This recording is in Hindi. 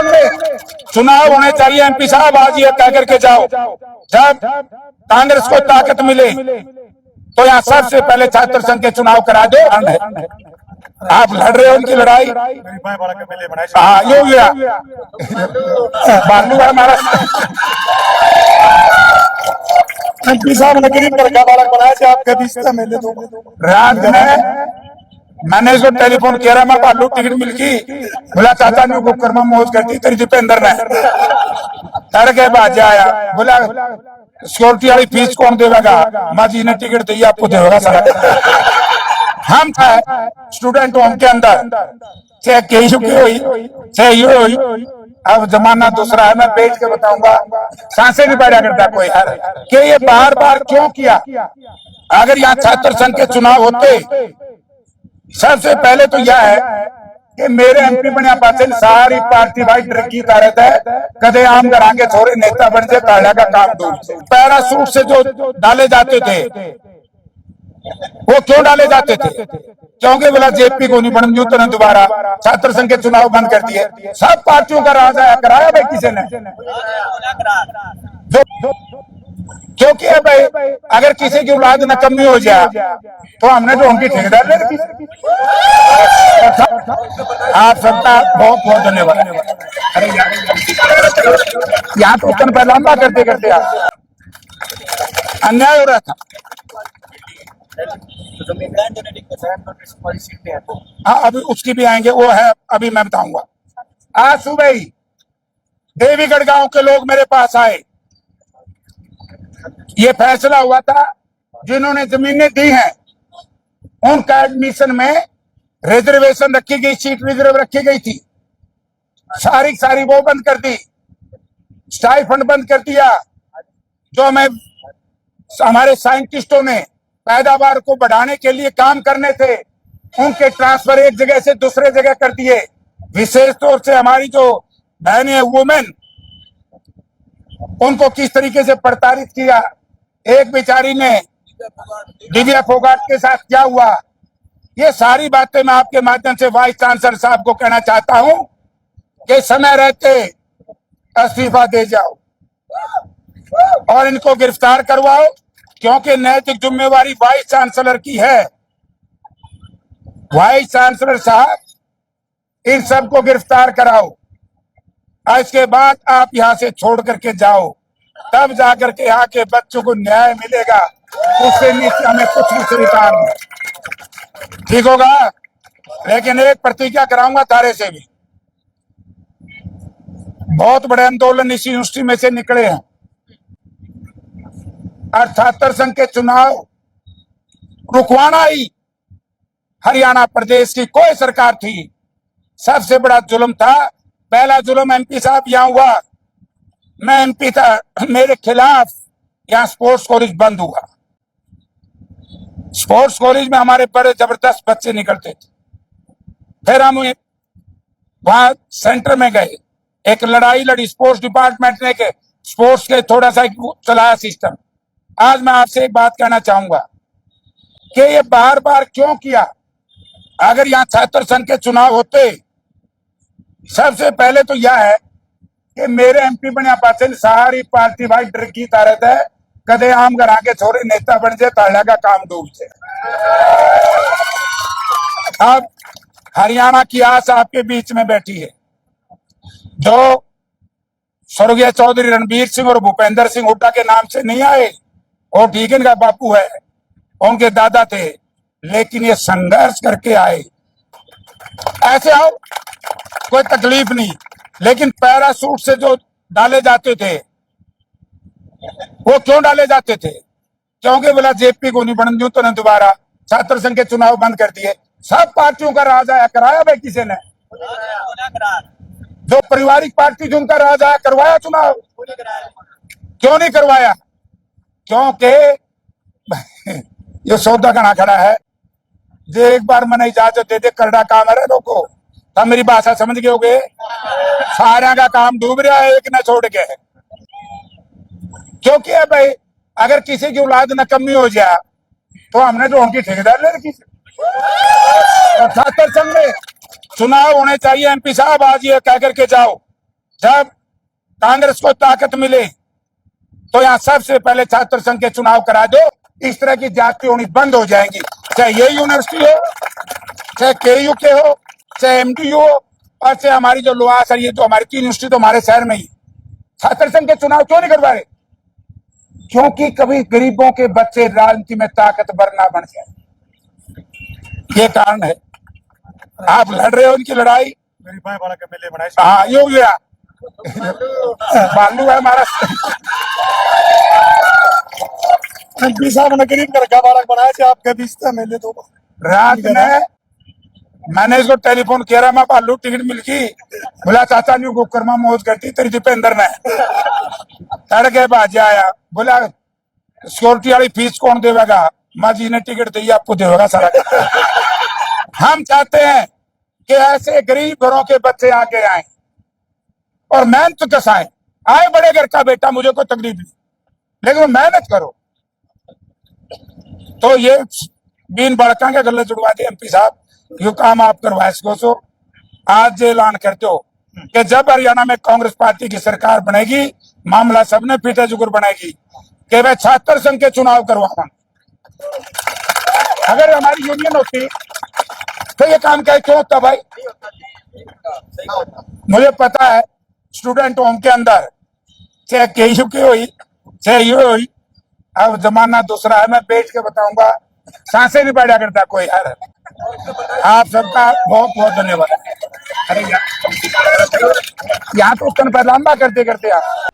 संघ में चुनाव होने चाहिए एमपी साहब, आज ये कह करके जाओ। जब कांग्रेस को ताकत मिले तो यहाँ सबसे पहले छात्र संघ के चुनाव करा दो। आप लड़ रहे हो उनकी लड़ाई। हाँ ये हो गया बालू हमारा एमपी साहब ने गरीब वर्ग का बालक बनाया कि आपके बीच में मेले दो रात में मैंने इसको टेलीफोन किया, मैं बालू टिकट मिल गई, बोला चाचा ने बुक कर मौज करती तेरी दीपेंद्र ने तड़के बाजे आया, बोला सिक्योरिटी वाली फीस कौन देगा, माँ जी ने टिकट दी आपको देगा सारा। हम था स्टूडेंट होम के अंदर, चाहे कहीं हुई चाहे ये हुई, अब जमाना दूसरा है, मैं बैठ के बताऊंगा, सांसें नहीं बैठा करता कोई यार कि ये बार बार क्यों किया। अगर यहाँ छात्र संघ के चुनाव होते, सबसे पहले तो यह है कि मेरे एमपी बनया पास सारी पार्टी भाई तरक्की कर रहे थे, कदे आम करांगे छोरे नेता बन से ताड़ा का काम दो। पैरासूट से जो डाले जाते थे वो क्यों डाले जाते थे, क्योंकि बोला जेपी को नहीं बन जू तो दोबारा छात्र संघ के चुनाव बंद कर दिए। सब पार्टियों का राज आया कराया भाई किसी ने, क्योंकि भाई अगर किसी की औलाद नकम्मी हो जाए तो हमने तो उनकी ठेकेदार ले रखी। आप सबका बहुत बहुत धन्यवाद। अरे यहाँ तो उत्तर लंबा करते करते अन्याय हो रहा था। हाँ अभी उसकी भी आएंगे, वो है अभी मैं बताऊंगा। आज सुबह ही देवीगढ़ गांव के लोग मेरे पास आए, ये फैसला हुआ था जिन्होंने जमीनें दी हैं उनका एडमिशन में रिजर्वेशन रखी गई, सीट रिजर्व रखी गई थी, सारी वो बंद कर दी, स्टाइफंड बंद कर दिया। जो हमें हमारे साइंटिस्टों ने पैदावार को बढ़ाने के लिए काम करने थे उनके ट्रांसफर एक जगह से दूसरे जगह कर दिए। विशेष तौर से हमारी जो बहनें हैं वुमेन, उनको किस तरीके से प्रताड़ित किया। एक बेचारी ने दिव्या फोगाट के साथ क्या हुआ, ये सारी बातें मैं आपके माध्यम से वाइस चांसलर साहब को कहना चाहता हूं कि समय रहते इस्तीफा दे जाओ और इनको गिरफ्तार करवाओ, क्योंकि नैतिक जिम्मेवारी वाइस चांसलर की है। वाइस चांसलर साहब इन सबको गिरफ्तार कराओ, इसके बाद आप यहां से छोड़ करके जाओ, तब जाकर के यहाँ के बच्चों को न्याय मिलेगा। उससे नीचे हमें कुछ भी स्वीकार नहीं, ठीक होगा। लेकिन एक प्रतिज्ञा कराऊंगा तारे से भी, बहुत बड़े आंदोलन इस यूनिवर्सिटी में से निकले हैं और छात्र संघ के चुनाव रुकवाना ही हरियाणा प्रदेश की कोई सरकार थी सबसे बड़ा जुल्म था। पहला जुल्म एमपी साहब यहाँ हुआ, मैं एमपी था, मेरे खिलाफ यहाँ स्पोर्ट्स कॉलेज बंद हुआ। स्पोर्ट्स कॉलेज में हमारे बड़े जबरदस्त बच्चे निकलते थे। फिर हम वहां सेंटर में गए, एक लड़ाई लड़ी, स्पोर्ट्स डिपार्टमेंट ने के स्पोर्ट्स के थोड़ा सा चलाया सिस्टम। आज मैं आपसे एक बात कहना चाहूंगा कि ये बार बार क्यों किया। अगर यहाँ छात्र संघ के चुनाव होते, सबसे पहले तो यह है कि मेरे एमपी बनया पास सारी पार्टी भाई तरक्की कर रहे थे, कदे आम घर आके छोरे नेता बन जाए ताड़ा का काम डूब से। अब हरियाणा की आस आपके बीच में बैठी है, जो स्वर्गीय चौधरी रणबीर सिंह और भूपेंद्र सिंह हुड्डा के नाम से नहीं आए, और ठीक इनका बापू है, उनके दादा थे, लेकिन ये संघर्ष करके आए। ऐसे आओ, कोई तकलीफ नहीं, लेकिन पैरासूट से जो डाले जाते थे वो क्यों डाले जाते थे, क्योंकि बोला जेपी को नहीं बन जू तो न दोबारा छात्र संघ के चुनाव बंद कर दिए। सब पार्टियों का राज आया कराया भाई किसी ने, जो पारिवारिक पार्टी जिनका राज आया करवाया चुनाव, क्यों नहीं करवाया, क्योंकि ये सौदा कना खड़ा है। जो एक बार मैंने इजाजत दे दे करड़ा काम है लोगों, तब मेरी भाषा समझ गए होगे। सारा का काम डूब रहा है, एक न छोड़ के। क्योंकि भाई अगर किसी की औलाद नकम्मी हो जाए तो हमने तो उनकी ठेकेदार ले रखी। छात्र संघ में चुनाव होने चाहिए एमपी साहब, आज ये कह करके जाओ। जब कांग्रेस को ताकत मिले तो यहाँ सबसे पहले छात्र संघ के चुनाव करा दो, इस तरह की जाति होनी बंद हो जाएंगी। चाहे ये यूनिवर्सिटी हो, चाहे केयू के हो, चाहे एमडीयू हो, और चाहे हमारी जो लोहा सर, ये तो हमारी 3 यूनिवर्सिटी तो हमारे शहर में ही। छात्र संघ के चुनाव क्यों नहीं करवा रहे? क्योंकि कभी गरीबों के बच्चे राजनीति में ताकतवर ना बन जाए, ये कारण है। आप लड़ रहे हो उनकी लड़ाई। मेरी भाई वाला एमएलए बनाए। हाँ, ये हो गया। बालू है हमारा। एमपी साहब ने गरीब लड़का बालक बनाया थे आपके बीच से एमएलए तो रात में मैंने इसको टेलीफोन किया रहा, मैं बालू टिकट मिल गई। बोला चाचा न्यू बुक करमा मौज करती तेरी दीपेंद्र ने। तड़के बाजे आया, बोला सिक्योरिटी वाली फीस कौन देगा? माँ जी ने टिकट दी, आपको देगा सारा। हम चाहते हैं कि ऐसे गरीब घरों के बच्चे आगे आए और मेहनत कसाएं। आए बड़े घर का बेटा, मुझे कोई तकलीफ नहीं, लेकिन मेहनत करो। तो ये बीन बड़का के गले जुड़वा दिए एमपी साहब, यो काम आप करवाए इसको। आज ये ऐलान करते हो कि जब हरियाणा में कांग्रेस पार्टी की सरकार बनेगी, मामला सबने पीठे जुगर बनाएगी कि वह छात्र संघ के चुनाव करवाना। अगर हमारी यूनियन होती तो ये काम क्या क्यों होता भाई? मुझे पता है स्टूडेंट होम के अंदर चाहे केयू की हुई चाहे ये हुई, अब जमाना दूसरा है। मैं बैठ के बताऊंगा, सांसें नहीं बैठा करता कोई। यार आप सबका बहुत बहुत धन्यवाद। अरे यहाँ तो उत्तर लंबा करते करते आप